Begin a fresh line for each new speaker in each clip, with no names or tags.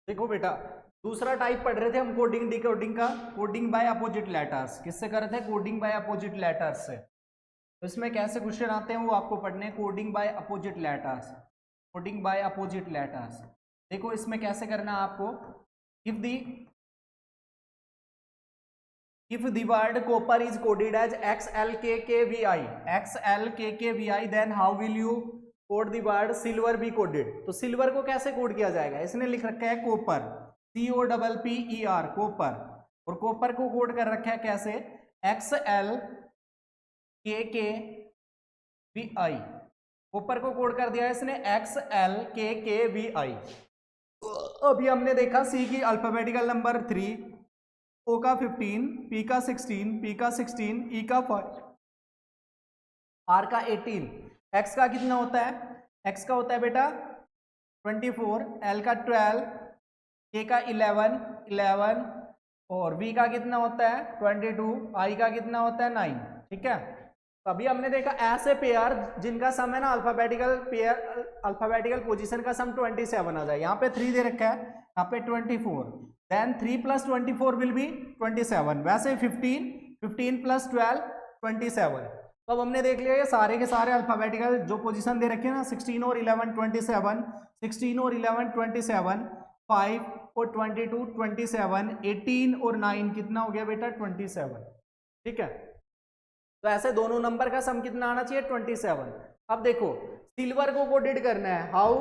देखो बेटा, दूसरा टाइप पढ़ रहे थे हम कोडिंग डिकोडिंग का, कोडिंग बाय अपोजिट लेटर्स। किससे कर रहे थे? कोडिंग बाय अपोजिट लेटर्स से। तो इसमें कैसे क्वेश्चन आते हैं वो आपको पढ़ने, coding by opposite letters, coding by opposite letters. देखो इसमें कैसे करना है आपको, if the word copper is coded as XLKKVI, XLKKVI, then how will you code the word silver be coded? तो सिल्वर को कैसे कोड किया जाएगा? इसने लिख रखा है कोपर, COPPER, कोपर, और कोपर को कोड कर रखा है कैसे? XLKKVI, कोपर को कोड कर दिया है इसने XLKKVI। अभी हमने देखा सी की अल्फाबेटिकल नंबर 3, O का 15, P का 16, P का 16, E का 5, R का 18, X का कितना होता है? X का होता है बेटा 24, L का 12, K का 11 और V का कितना होता है 22, I का कितना होता है 9। ठीक है, तो अभी हमने देखा ऐसे पेयर जिनका सम है ना अल्फाबेटिकल पेयर, अल्फाबेटिकल पोजीशन का सम 27 आ जाए। यहाँ पे 3 दे रखा है, यहाँ पे 24, देन 3 + 24 विल बी 27। वैसे 15 + 12 27। तो अब हमने देख लिया ये सारे के सारे अल्फाबेटिकल जो पोजीशन दे रखे हैं ना, 16 और 11 27, 16 और 11 27, 5 और 22 27, 18 और 9 कितना हो गया बेटा 27। ठीक है, तो ऐसे दोनों नंबर का सम कितना आना चाहिए 27। अब देखो सिल्वर को कोडेड करना है, how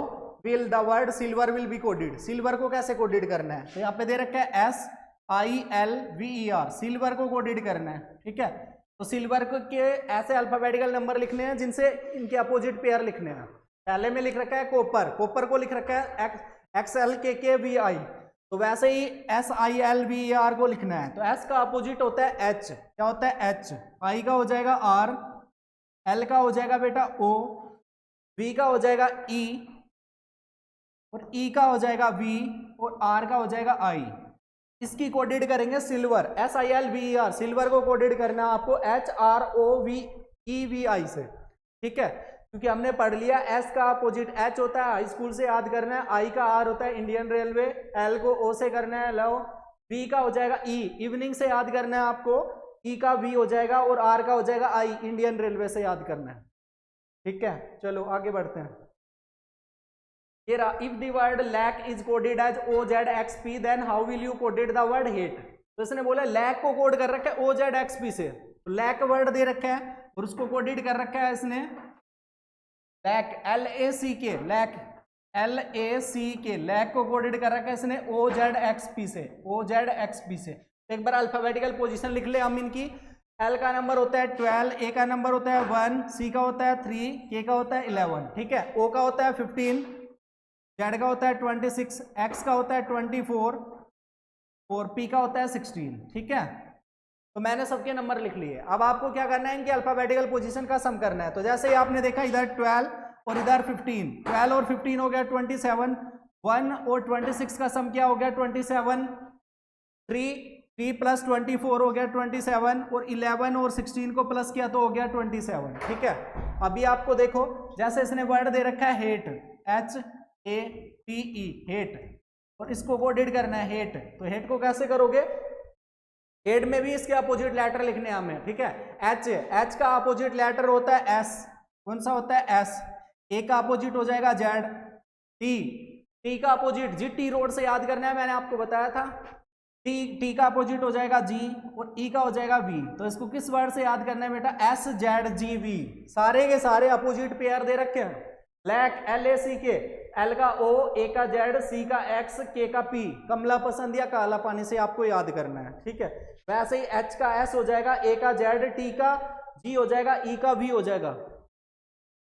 will the word silver will be coded? Silver को कैसे कोडेड करना है? तो यहाँ पे दे रखा है SILVER, सिल्वर को कोडेड करना है। ठीक है, तो सिल्वर के ऐसे अल्फाबेटिकल नंबर लिखने हैं जिनसे इनके अपोजिट पेयर लिखने हैं। पहले में लिख रखा है कोपर, कोपर को लिख रखा है XLKKVI, तो वैसे ही SILVER को लिखना है। तो S का अपोजिट होता है H, क्या होता है H, I का हो जाएगा R, L का हो जाएगा बेटा O, V का हो जाएगा E, और E का हो जाएगा V, और R का हो जाएगा I। इसकी कोडेड करेंगे सिल्वर, SILVER, सिल्वर को कोडेड करना है आपको HROVEVI से। ठीक है, क्योंकि हमने पढ़ लिया S का अपोजिट H होता है, हाई स्कूल से याद करना है, I का R होता है इंडियन रेलवे, L को O से करना है लो, V का हो जाएगा E, इवनिंग से याद करना है आपको, E का V हो जाएगा, और R का हो जाएगा I, इंडियन रेलवे से याद करना है। ठीक है, चलो आगे बढ़ते हैं। ये रहा, if the word lack is coded as OZXP, then how will you coded the word hate? तो इसने बोला लैक को कोड कर रखा है OZXP से, तो लैक वर्ड दे रखा है और उसको कोडेड कर रखा है इसने lack, LACK, lack LACK, lack को कोडेड कर रखा है इसने OZXP से, OZXP से। तो एक बार अल्फाबेटिकल पोजीशन लिख ले हम इनकी। L का नंबर होता है 12, A का नंबर होता है 1, C का होता है 3, K का होता है 11। ठीक है, O का होता है 15, Z का होता है 26, X का होता है 24, और P का होता है 16। ठीक है, तो मैंने सबके नंबर लिख लिए। अब आपको क्या करना है, इनके अल्फाबेटिकल पोजीशन का सम करना है। तो जैसे ही आपने देखा इधर 12 और इधर 15, 12 और 15 हो गया 27, 1 और 26 का सम क्या हो गया 27, 3 + 24 हो गया 27, और 11 और 16 को प्लस किया तो हो गया 27। ठीक है, अभी आपको देखो जैसे इसने वर्ड दे रखा है हेट, HATE, हेट, और इसको कोडेड करना है हेट। तो हेट को कैसे करोगे? हेट में भी इसके अपोजिट लेटर लिखने हैं हमें। ठीक है, H का अपोजिट लेटर होता है S, कौन सा होता है S, A का अपोजिट हो जाएगा Z, T का अपोजिट GT रोड से याद करना है, मैंने आपको बताया था। T का अपोजिट हो जाएगा G, और E का हो जाएगा V। तो इसको किस वर्ड से याद करना है बेटा? SZGV, सारे के सारे अपोजिट पेयर दे रखे हैं। लैक LACK, L का O, A का Z, C का X, K का P, कमला पसंद या काला पानी से आपको याद करना है। ठीक है, वैसे ही H का S हो जाएगा, A का Z, T का G हो जाएगा, E का V हो जाएगा।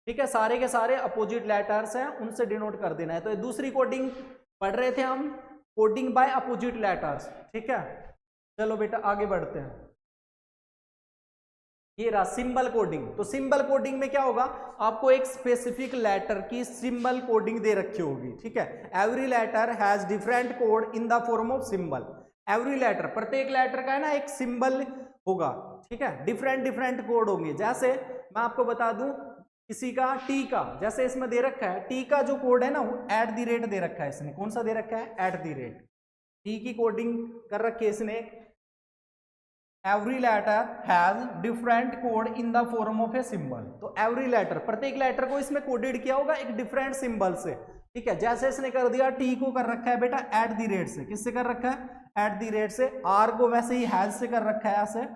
ठीक है, सारे के सारे अपोजिट लेटर्स हैं, उनसे डिनोट कर देना है। तो दूसरी कोडिंग पढ़ रहे थे हम, कोडिंग बाय अपोजिट लेटर्स। ठीक है, चलो बेटा आगे बढ़ते हैं। ये रहा सिंबल कोडिंग। तो सिंबल कोडिंग में क्या होगा, आपको एक स्पेसिफिक लेटर की सिंबल कोडिंग दे रखी होगी। ठीक है, every letter has different code in the form of symbol. Every letter, प्रत्येक लेटर का है ना एक सिंबल होगा। ठीक है, डिफरेंट कोड होंगे। जैसे मैं आपको बता दूं, किसी का टी का, जैसे इसमें दे रखा है टी का जो कोड है ना वो @ दे रखा है इसने, कौन सा दे रखा है @ टी की कोडिंग कर रखी है इसने। Every letter has different code in the form of a symbol, तो एवरी लेटर, प्रत्येक लेटर को इसमें कोडेड किया होगा एक डिफरेंट सिंबल से, ठीक है। जैसे इसने कर दिया टी को कर रखा है बेटा @ से, किससे कर रखा है @ से, आर को वैसे ही हैज से कर रखा है ऐसे,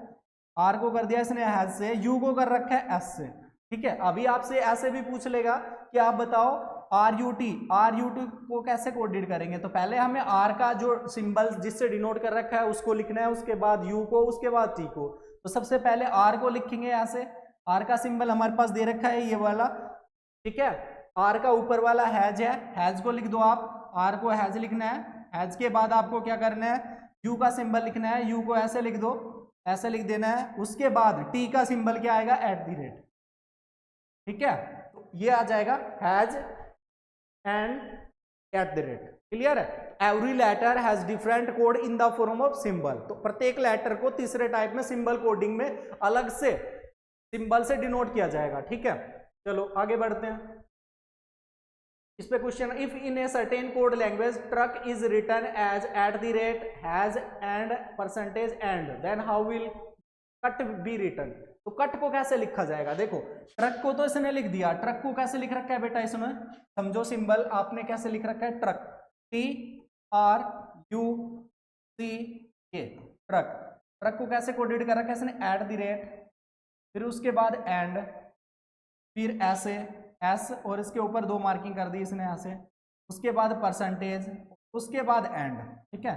आर को कर दिया इसने हैज से, यू को कर रखा है एस से, ठीक है। अभी आपसे ऐसे भी पूछ लेगा कि आप बताओ आर यू टी को कैसे कोडेड करेंगे, तो पहले हमें आर का जो सिंबल जिससे डिनोट कर रखा है उसको लिखना है, उसके बाद यू को, उसके बाद टी को। तो सबसे पहले आर को लिखेंगे ऐसे, आर का सिंबल हमारे पास दे रखा है ये वाला, ठीक है। आर का ऊपर वाला हैज है, हैज को लिख दो आप, आर को हैज लिखना है, हैज के बाद आपको क्या करना है यू का सिंबल लिखना है, यू को ऐसे लिख दो, ऐसे लिख देना है, उसके बाद टी का सिंबल क्या आएगा @ ठीक है। तो ये आ जाएगा हैज एंड @ क्लियर है। Every letter has different code in the form of symbol, तो प्रत्येक लेटर को तीसरे टाइप में सिंबल कोडिंग में अलग से सिंबल से डिनोट किया जाएगा, ठीक है। चलो आगे बढ़ते हैं इस पे question, if in a certain code language truck is written as @ hash and % and, then how will cut be written, तो कट को कैसे लिखा जाएगा। देखो ट्रक को तो इसने लिख दिया, ट्रक को कैसे लिख रखा है बेटा इसमें, समझो सिंबल आपने कैसे लिख रखा है ट्रक, TRUCK ट्रक, ट्रक को कैसे कोडेड कर रखा है इसने @ फिर उसके बाद एंड, फिर ऐसे एस और इसके ऊपर 2 मार्किंग कर दी इसने ऐसे, उसके बाद %, उसके बाद एंड, ठीक है,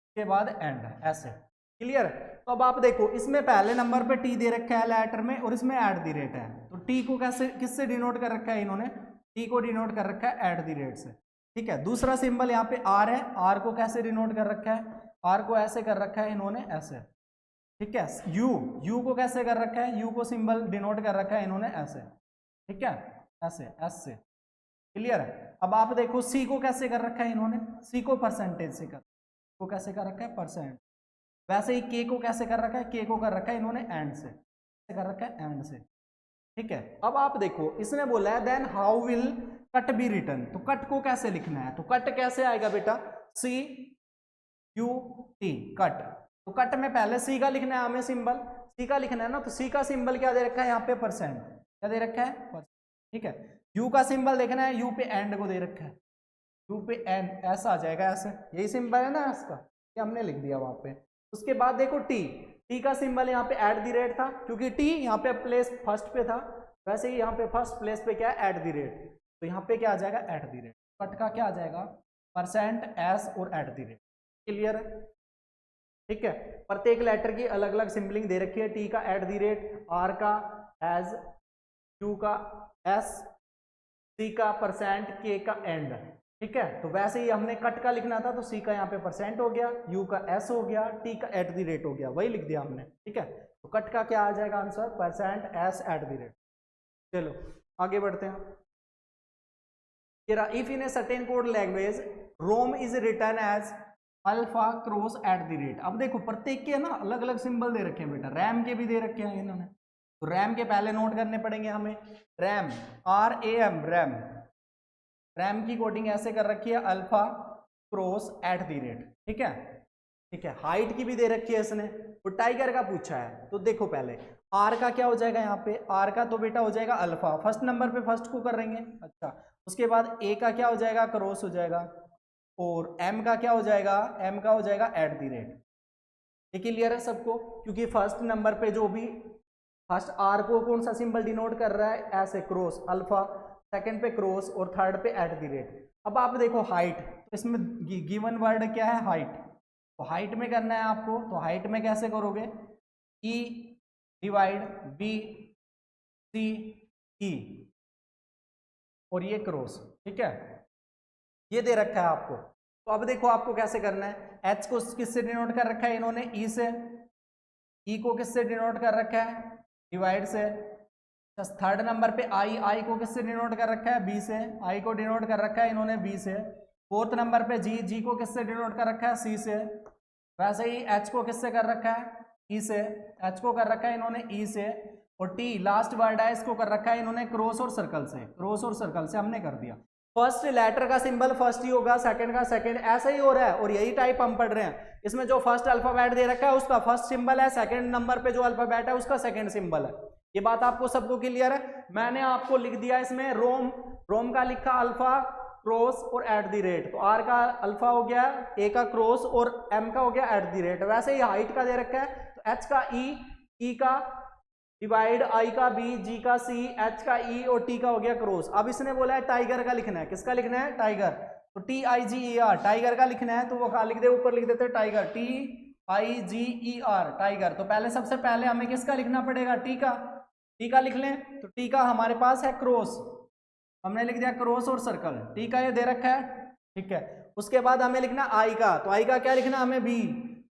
उसके बाद एंड ऐसे, क्लियर। तो अब आप देखो इसमें पहले नंबर पे टी दे रखा है लेटर में और इसमें @ है, तो टी को कैसे किससे डिनोट कर रखा है इन्होंने, टी को डिनोट कर रखा है @ से, ठीक है। दूसरा सिंबल यहाँ पे आर है, आर को कैसे डिनोट कर रखा है, आर को ऐसे कर रखा है इन्होंने ऐसे, ठीक है। यू को कैसे कर रखा है, यू को सिंबल डिनोट कर रखा है इन्होंने ऐसे, ठीक है, ऐसे एस से, क्लियर है। अब आप देखो सी को कैसे कर रखा है इन्होंने, सी को % से को कैसे कर रखा है %, वैसे ही के को कैसे कर रखा है, के को कर रखा है इन्होंने एंड से, कैसे कर रखा है एंड से, ठीक है। अब आप देखो इसने बोला है then how will cut be written, तो कट को कैसे लिखना है, तो कट कैसे आएगा बेटा CUT कट, तो कट में पहले सी का लिखना है हमें सिंबल, सी का लिखना है ना, तो सी का सिंबल क्या दे रखा है यहाँ पे %, क्या दे रखा है, ठीक है। यू का सिंबल देखना है, यू पे एंड को दे रखा है, यू पे एंड ऐसा आ जाएगा ऐसे, यही सिंबल है ना इसका, ये हमने लिख दिया वहां पे। उसके बाद देखो टी का सिंबल यहाँ पे @ था, क्योंकि टी यहाँ पे प्लेस फर्स्ट पे था, वैसे ही यहाँ पे फर्स्ट प्लेस पे क्या है @ तो यहाँ पे क्या आ जाएगा @ कट का क्या आ जाएगा %, S और @ क्लियर है, ठीक है। प्रत्येक लेटर की अलग अलग सिंबलिंग दे रखी है, टी का @, आर का एज, यू का एस, सी का %, के का एंड, ठीक है। तो वैसे ही हमने कट का लिखना था, तो सी का यहाँ पे % हो गया, यू का एस हो गया, टी का @ हो गया, वही लिख दिया हमने, ठीक है। तो कट का क्या आ जाएगा आंसर %, S @ चलो आगे बढ़ते हैं। If in a certain code language Rome is return as alpha cross @, अब देखो प्रत्येक के ना अलग अलग सिंबल दे रखे हैं बेटा, रैम के भी दे रखे हैं इन्होंने, तो रैम के पहले नोट करने पड़ेंगे हमें, रैम RAM रैम, रैम की कोडिंग ऐसे कर रखी है अल्फा क्रॉस @, ठीक है, ठीक है। हाइट की भी दे रखी है इसने, तो टाइगर का पूछा है, तो देखो पहले आर का क्या हो जाएगा यहाँ पे, आर का तो बेटा हो जाएगा अल्फा, फर्स्ट नंबर पे फर्स्ट को करेंगे, अच्छा। उसके बाद ए का क्या हो जाएगा क्रॉस हो जाएगा, और एम का क्या हो जाएगा, एम का हो जाएगा @, ये क्लियर है सबको, क्योंकि फर्स्ट नंबर पे जो भी फर्स्ट आर को कौन सा सिंबल डिनोट कर रहा है ऐसे क्रॉस अल्फा, सेकंड पे क्रॉस और थर्ड पे @। अब आप देखो हाइट, तो इसमें गिवन वर्ड क्या है हाइट, तो हाइट में करना है आपको, तो हाइट में कैसे करोगे E/BCE और ये क्रॉस, ठीक है, ये दे रखा है आपको। तो अब देखो आपको कैसे करना है, H को किससे डिनोट कर रखा है इन्होंने E से, E को किससे डिनोट कर रखा है डिवाइड से, थर्ड नंबर पे I को किससे डिनोट कर रखा है B से, I को डिनोट कर रखा है इन्होंने B से, फोर्थ नंबर पे G को किससे डिनोट कर रखा है C से, वैसे ही H को किससे कर रखा है E से, H को कर रखा है इन्होंने E से, और टी लास्ट वर्ड है, इसको कर रखा है इन्होंने क्रॉस और सर्कल से, क्रॉस और सर्कल से हमने कर दिया। फर्स्ट लेटर का सिंबल फर्स्ट ही होगा, सेकंड का सेकंड, ऐसा ही हो रहा है। और यही टाइप हम पढ़ रहे हैं। इसमें जो फर्स्ट अल्फाबेट दे रखा है उसका फर्स्ट सिंबल है, सेकंड नंबर पे जो अल्फाबेट है उसका सेकंड सिंबल है। ये बात आपको सबको क्लियर है। मैंने आपको लिख दिया इसमें रोम, रोम का लिखा अल्फा क्रॉस और @, तो आर का अल्फा हो गया, ए का क्रॉस और एम का हो गया @। वैसे ही हाइट का दे रखा है, तो एच का ई का डिवाइड, आई का बी, जी का सी, एच का ई और टी का हो गया क्रॉस। अब इसने बोला है टाइगर का लिखना है, किसका लिखना है? टाइगर। तो TIGER टाइगर का लिखना है, तो वो कहा लिख दे, ऊपर लिख देते टाइगर, TIGER टाइगर। तो पहले सबसे पहले हमें किसका लिखना पड़ेगा? टी का, टी का लिख लें। तो टी का हमारे पास है क्रॉस, हमने लिख दिया क्रॉस और सर्कल, टी का ये दे रखा है, ठीक है। उसके बाद हमें लिखना आई का, तो आई का क्या लिखना हमें? बी,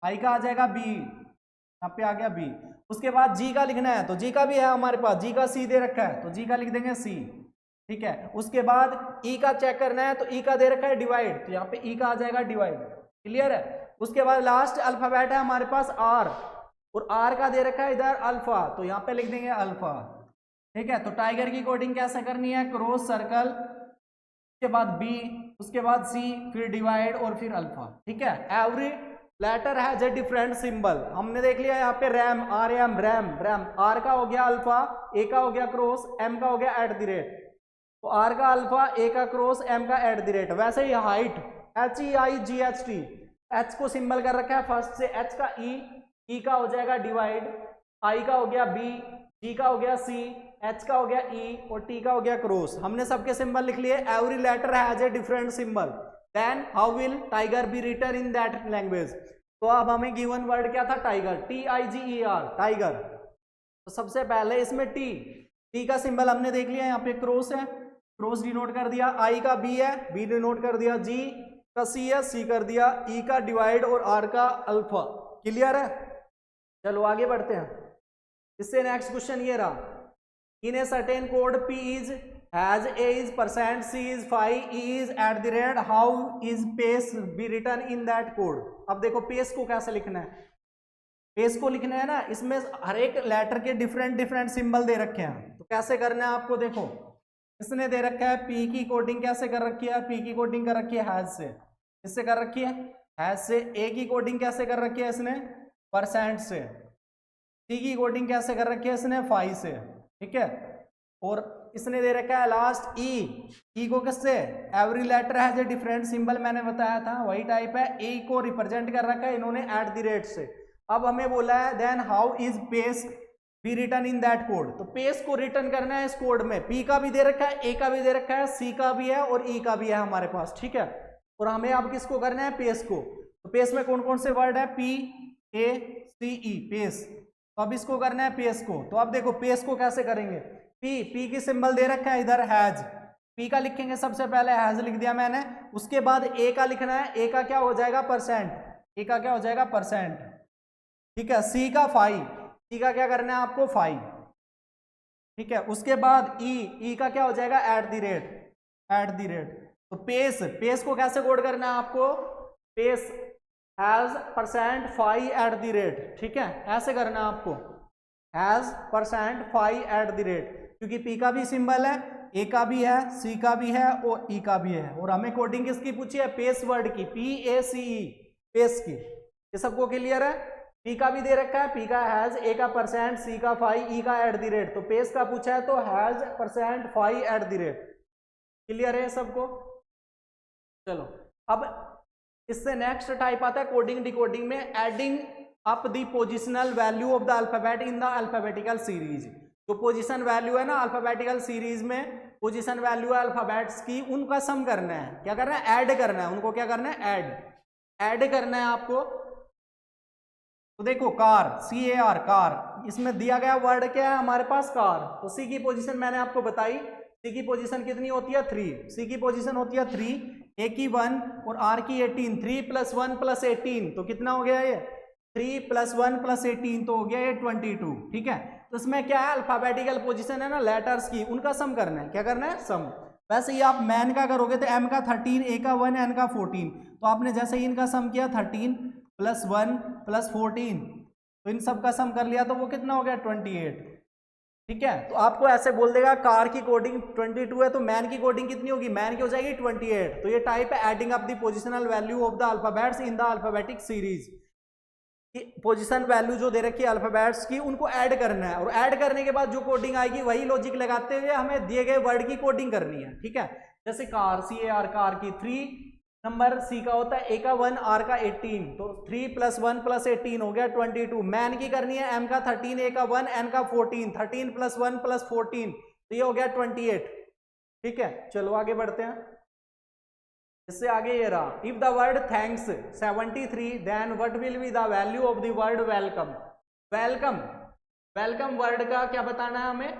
आई का आ जाएगा बी, यहाँ पे आ गया बी। उसके बाद जी का लिखना है, तो जी का भी है हमारे पास, जी का सी दे रखा है, तो जी का लिख देंगे सी, ठीक है। उसके बाद ई का चेक करना है, तो ई का दे रखा है डिवाइड, तो यहाँ पे ई का आ जाएगा डिवाइड, क्लियर है। उसके बाद लास्ट अल्फाबेट है हमारे पास आर, और आर का दे रखा है इधर अल्फा, तो यहाँ पे लिख देंगे अल्फा, ठीक है। तो टाइगर की कोडिंग कैसे करनी है? क्रॉस सर्कल, उसके बाद बी, उसके बाद सी, फिर डिवाइड और फिर अल्फा, ठीक है। Every letter has a different symbol. हमने देख लिया यहाँ पे रैम, रैम, आर का हो गया अल्फा, ए का हो गया क्रॉस, एम का हो गया @। तो आर का अल्फा, ए का क्रॉस, एम का @। वैसे ही हाइट HEIGHT, एच को सिंबल कर रखा है फर्स्ट से, एच का ई का हो जाएगा डिवाइड, आई का हो गया बी, जी का हो गया सी, एच का हो गया ई और टी का हो गया क्रॉस। हमने सबके सिंबल लिख लिए। Every letter has a different symbol, then how will tiger be written in that language. तो अब हमें गिवन वर्ड क्या था? Tiger, TIGER tiger. तो सबसे पहले इसमें टी का सिंबल हमने देख लिया, यहाँ पे क्रॉस है, क्रॉस डिनोट कर दिया, आई का बी है, बी डिनोट कर दिया, जी का सी है, सी कर दिया, ई का डिवाइड और आर का अल्फा, क्लियर है। चलो आगे बढ़ते हैं। इससे नेक्स्ट क्वेश्चन ये रहा, in a certain code P is has A is %, C is 5, E is @ how is pace be written in that code। अब देखो पेस को कैसे लिखना है, पेस को लिखना है ना, इसमें हर एक लेटर के डिफरेंट सिंबल दे रखे हैं, तो कैसे करना है आपको देखो। इसने दे रखा है P की कोडिंग कैसे कर रखी है? P की कोडिंग कर रखी है हैज से, इससे कर रखी है हैज से। A की कोडिंग कैसे कर रखी है इसने? % से। C की कोडिंग कैसे कर रखी है इसने? 5 से, ठीक है। और इसने दे रखा है लास्ट ई को किससे? Every letter has a different symbol, मैंने बताया था वही टाइप है। ए को रिप्रेजेंट कर रखा है इन्होंने @ से। अब हमें बोला है then how is pace be written in that code, तो पेस को रिटर्न करना है इस कोड में। पी का भी दे रखा है, ए का भी दे रखा है, सी का भी है और ई का भी है हमारे पास, ठीक है। और हमें अब किसको करना है? पेस को। तो पेस में कौन कौन से वर्ड है? PACE pace. तो अब इसको करना है पेस को। तो अब देखो पेस को कैसे करेंगे। पी की सिंबल दे रखा है इधर हैज, पी का लिखेंगे सबसे पहले, हैज लिख दिया मैंने। उसके बाद ए का लिखना है, ए का क्या हो जाएगा? %, ए का क्या हो जाएगा? %, ठीक है। सी का 5, सी का क्या करना है आपको? 5, ठीक है। उसके बाद ई का क्या हो जाएगा? @। तो पेस को कैसे कोड करना है आपको? पेस हैज %, 5 @, ठीक है, ऐसे करना है आपको, हैज %, 5 @, क्योंकि पी का भी सिंबल है, ए का भी है, सी का भी है और ई का भी है। और हमें कोडिंग किसकी पूछी है? पेस वर्ड की, PACE पेस की। ये सबको क्लियर है? पी का भी दे रखा है, पी का हैज, ए का %, सी का 5, ई का @। तो पेस का पूछा है तो हैज %, 5 @। क्लियर है सबको? चलो अब इससे नेक्स्ट टाइप आता है कोडिंग डिकोडिंग में, adding up the positional value of the alphabet in the alphabetical series. जो पोजीशन वैल्यू है ना अल्फाबेटिकल सीरीज में, पोजीशन वैल्यू है अल्फाबेट्स की, उनका सम करना है। क्या करना है? ऐड करना है उनको। क्या करना है? ऐड करना है आपको। तो देखो कार, CAR कार, इसमें दिया गया वर्ड क्या है हमारे पास? कार। तो सी की पोजीशन मैंने आपको बताई, सी की पोजीशन कितनी होती है? 3। सी की पोजीशन होती है 3, ए की 1 और आर की 18। 3 + 1 + 18 तो कितना हो गया ये? 3 + 1 + 18 तो हो गया ये 22, ठीक है। तो इसमें क्या है? अल्फाबेटिकल पोजीशन है ना लेटर्स की, उनका सम करना है। क्या करना है? सम। वैसे ही आप मैन का करोगे तो M का 13, A का 1, N का 14। तो आपने जैसे ही इनका सम किया 13 + 1 + 14, तो इन सब का सम कर लिया तो वो कितना हो गया? 28। ठीक है, तो आपको ऐसे बोल देगा कार की कोडिंग 22 है तो मैन की कोडिंग कितनी होगी, मैन की हो जाएगी 28। तो ये टाइप है adding up the positional value of the alphabets in the alphabetic series. Position value जो दे रखी है अल्फाबेट्स की उनको ऐड करना है, और ऐड करने के बाद जो कोडिंग आएगी वही लॉजिक लगाते हुए हमें दिए गए वर्ड की कोडिंग करनी है। ठीक है, जैसे कार, CAR कार की 3 नंबर, सी का होता है ए का 1, आर का 18, तो 3 + 1 + 18 हो गया 22। मैन की करनी है एम का 13, ए का 1, एन का 14, 13 + 1 + 14, तो ये हो गया 28। ठीक है, चलो आगे बढ़ते हैं। इससे आगे ये रहा, if the word thanks 73 then what will be the value of the word welcome. Welcome, welcome word का क्या बताना है हमें,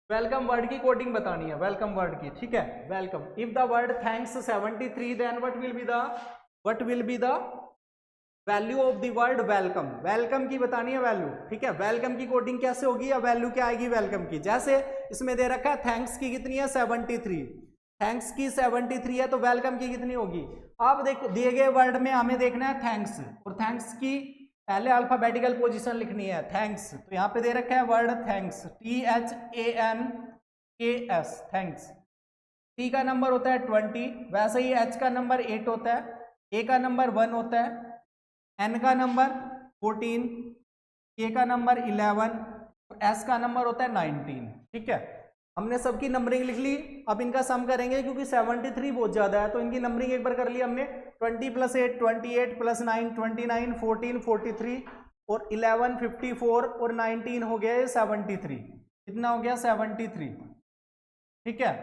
वेलकम वर्ड की कोडिंग बतानी है, वेलकम वर्ड की। ठीक है, welcome, if the word thanks 73 then what will be the value of the word welcome. Welcome की बतानी है वैल्यू। ठीक है, वेलकम की कोडिंग कैसे होगी या वैल्यू क्या आएगी वेलकम की, जैसे इसमें दे रखा है थैंक्स की कितनी है 73, थैंक्स की 73 है तो वेलकम की कितनी होगी। अब देखो दिए गए वर्ड में हमें देखना है थैंक्स, और थैंक्स की पहले अल्फाबेटिकल पोजीशन लिखनी है थैंक्स, तो यहाँ पे दे रखा है word thanks, THANKS, thanks. T का नंबर होता है 20, वैसे ही एच का नंबर 8 होता है, ए का नंबर 1 होता है, एन का नंबर 14, के का नंबर 11, एस का नंबर होता है 19। ठीक है, हमने सबकी नंबरिंग लिख ली। अब इनका सम करेंगे क्योंकि 73 बहुत ज्यादा है, तो इनकी नंबरिंग एक बार कर ली हमने। 20 + 8 28 + 9 29, 14 43 और 11 54 और 19 हो गया 73। कितना हो गया 73। ठीक है,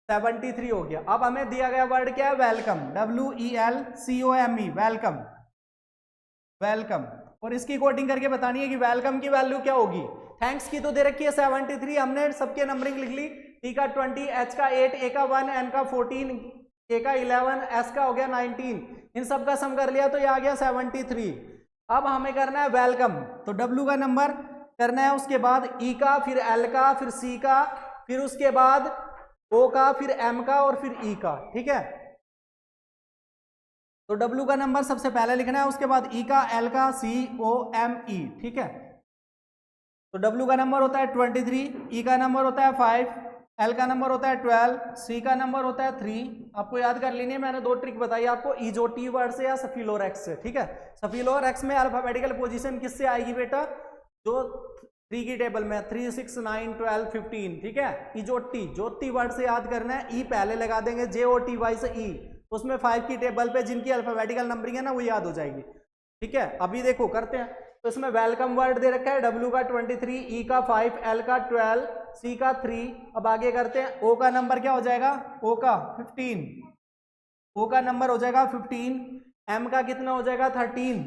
73 हो गया। अब हमें दिया गया वर्ड क्या है वेलकम, WELCOME, वेलकम, वेलकम, और इसकी कोडिंग करके बतानी है कि वेलकम की वैल्यू क्या होगी। थैंक्स की तो दे रखी है 73, हमने सबके नंबरिंग लिख ली। टी का 20, एच का 8, ए का 1, एन का 14, के का 11, एस का हो गया 19, इन सब का सम कर लिया तो ये आ गया 73। अब हमें करना है वेलकम, तो डब्ल्यू का नंबर करना है, उसके बाद ई का, फिर एल का, फिर सी का, फिर उसके बाद ओ का, फिर एम का और फिर ई का। ठीक है, तो डब्ल्यू का नंबर सबसे पहले लिखना है, उसके बाद ई का, एल का, COME। ठीक है, तो डब्ल्यू का नंबर होता है 23, ई का नंबर होता है 5, एल का नंबर होता है 12, सी का नंबर होता है 3। आपको याद कर लेनी है, मैंने 2 ट्रिक बताई आपको, इजोटी वर्ड से या सफिलोरेक्स से। ठीक है, सफिलोरेक्स में अल्फाबेटिकल पोजीशन किससे आएगी बेटा, जो 3 की टेबल में 3 6 9 12 15। ठीक है, इजोटी, ज्योति वर्ड से याद करना है, ई पहले लगा देंगे, JOTY से ई, उसमें 5 की टेबल पे जिनकी अल्फाबेटिकल नंबरिंग है ना वो याद हो जाएगी। ठीक है, अभी देखो करते हैं। तो इसमें वेलकम वर्ड दे रखा है, डब्ल्यू का 23, ई का 5, एल का 12, सी का 3। अब आगे करते हैं, ओ का नंबर क्या हो जाएगा, ओ का 15, ओ का नंबर हो जाएगा 15, एम का कितना हो जाएगा 13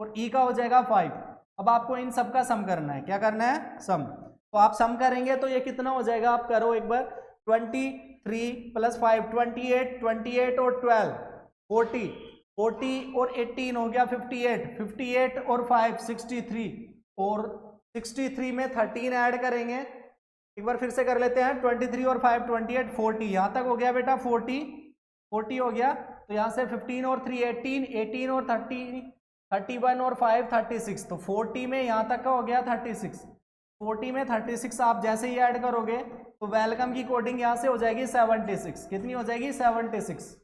और ई का हो जाएगा 5। अब आपको इन सब का सम करना है, क्या करना है सम, तो आप सम करेंगे तो ये कितना हो जाएगा, आप करो एक बार, 23 + 5 28, 28 और 12 40, 40 और 18 हो गया 58, 58 और 5 63, और 63 में 13 ऐड करेंगे। एक बार फिर से कर लेते हैं, 23 और 5 28 40, यहाँ तक हो गया बेटा 40 हो गया। तो यहाँ से 15 और 3 18, 18 और 30 31 और 5 36, तो 40 में यहाँ तक का हो गया 36, 40 में 36 आप जैसे ही ऐड करोगे तो वेलकम की कोडिंग यहाँ से हो जाएगी 76। कितनी हो जाएगी 76।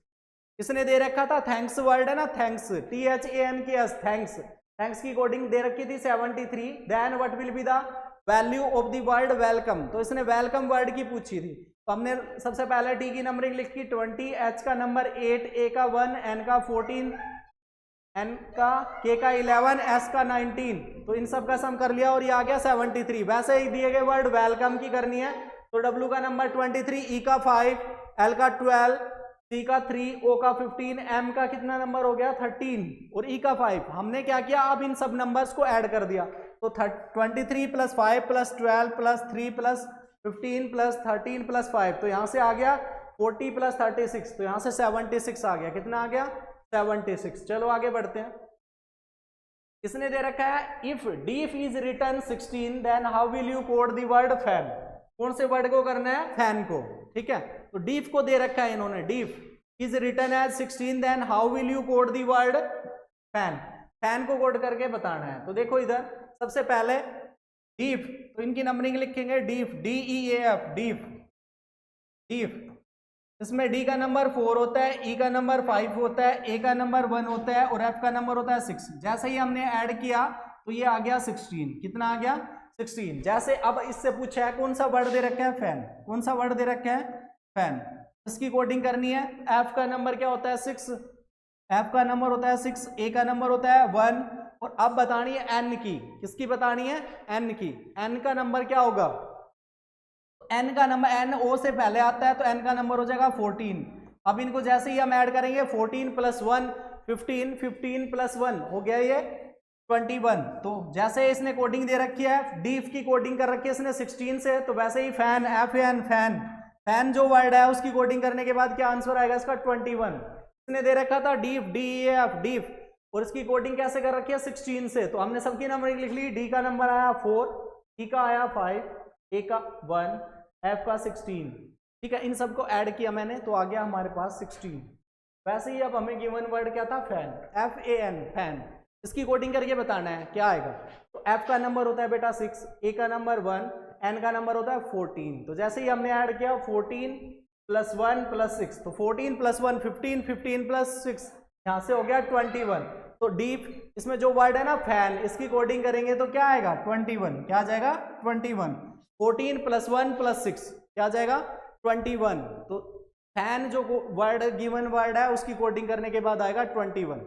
इसने दे रखा था थैंक्स वर्ड है ना, थैंक्स, THANKS, थैंक्स, थैंक्स की कोडिंग दे रखी थी 73, then what will be the value of the word welcome, तो इसने वेलकम वर्ड की पूछी थी। तो हमने सबसे पहले टी की नंबरिंग लिखी 20, एच का नंबर 8, ए का 1, एन का 14, एन का, के का 11, एस का 19, तो इन सब का सम कर लिया और ये आ गया 73। वैसे ही दिए गए वर्ड वेलकम की करनी है, तो डब्ल्यू का नंबर 23, ई का 5, एल का 12, सी का 3, ओ का 15, एम का कितना नंबर हो गया 13 और ई का 5। हमने क्या किया, अब इन सब नंबर्स को ऐड कर दिया, तो 23 + 5 + 12 + 3 + 15 + 13 + 5, तो यहाँ से आ गया 40 + 36, तो यहाँ से 76 आ गया। कितना आ गया 76। चलो आगे बढ़ते हैं। इसने दे रखा है if def is return 16 then how will you code the word fan. कौन से वर्ड को करना है, फैन को। ठीक है, तो डीफ को दे रखा है इन्होंने, def is return as 16 then how will you code the word fan. Fan को कोड करके बताना है। तो देखो इधर सबसे पहले डीफ, तो इनकी नंबरिंग लिखेंगे डीफ, DEAF, डीफ, डीफ। इसमें डी का नंबर 4 होता है, ई का नंबर 5 होता है, ए का नंबर 1 होता है और एफ का नंबर होता है 6। जैसे ही हमने ऐड किया तो ये आ गया 16। कितना आ गया? 16। जैसे अब इससे पूछा है कौन सा वर्ड दे रखा है? फैन। कौन सा वर्ड दे रखा है? फैन। इसकी कोडिंग करनी है। एफ का नंबर क्या होता है? 6। एफ का नंबर होता है 6, ए का नंबर होता है 1 और अब बतानी है एन की। किसकी बतानी है? एन की। एन का नंबर क्या होगा? एन का नंबर, एन ओ से पहले आता है तो एन का नंबर हो जाएगा 14। अब इनको जैसे ही हम ऐड करेंगे 14 + 1 15, 15 + 1 हो गया ये 21। तो जैसे इसने कोडिंग दे रखी है, डीफ की कोडिंग कर रखी है इसने 16 से, तो वैसे ही fan, F N, fan, fan जो वर्ड है उसकी कोडिंग करने के बाद क्या आंसर आएगा इसका? 21। इसने दे रखा था डीफ, DEAF, डीफ, और इसकी कोडिंग कैसे कर रखी है? 16 से। तो हमने सबकी नंबरिंग लिख ली। डी का नंबर आया 4, ई का आया 5, ए का 1, एफ का 16। ठीक है, इन सबको ऐड किया मैंने तो आ गया हमारे पास 16। वैसे ही अब हमें गिवन वर्ड क्या था? Fan, FAN, fan. इसकी कोडिंग करके बताना है क्या आएगा। तो एफ का नंबर होता है बेटा 6, ए का नंबर 1, एन का नंबर होता है 14। तो जैसे ही हमने ऐड किया 14 + 1 + 6, तो 14 + 1 15, 15 + 6 यहां से हो गया 21। तो डीप, इसमें जो वर्ड है ना फैन, इसकी कोडिंग करेंगे तो क्या आएगा? 21। क्या आ जाएगा? 21। 14 + 1 + 6 क्या आ जाएगा? 21। तो फैन जो वर्ड गिवन वर्ड है उसकी कोडिंग करने के बाद आएगा 21।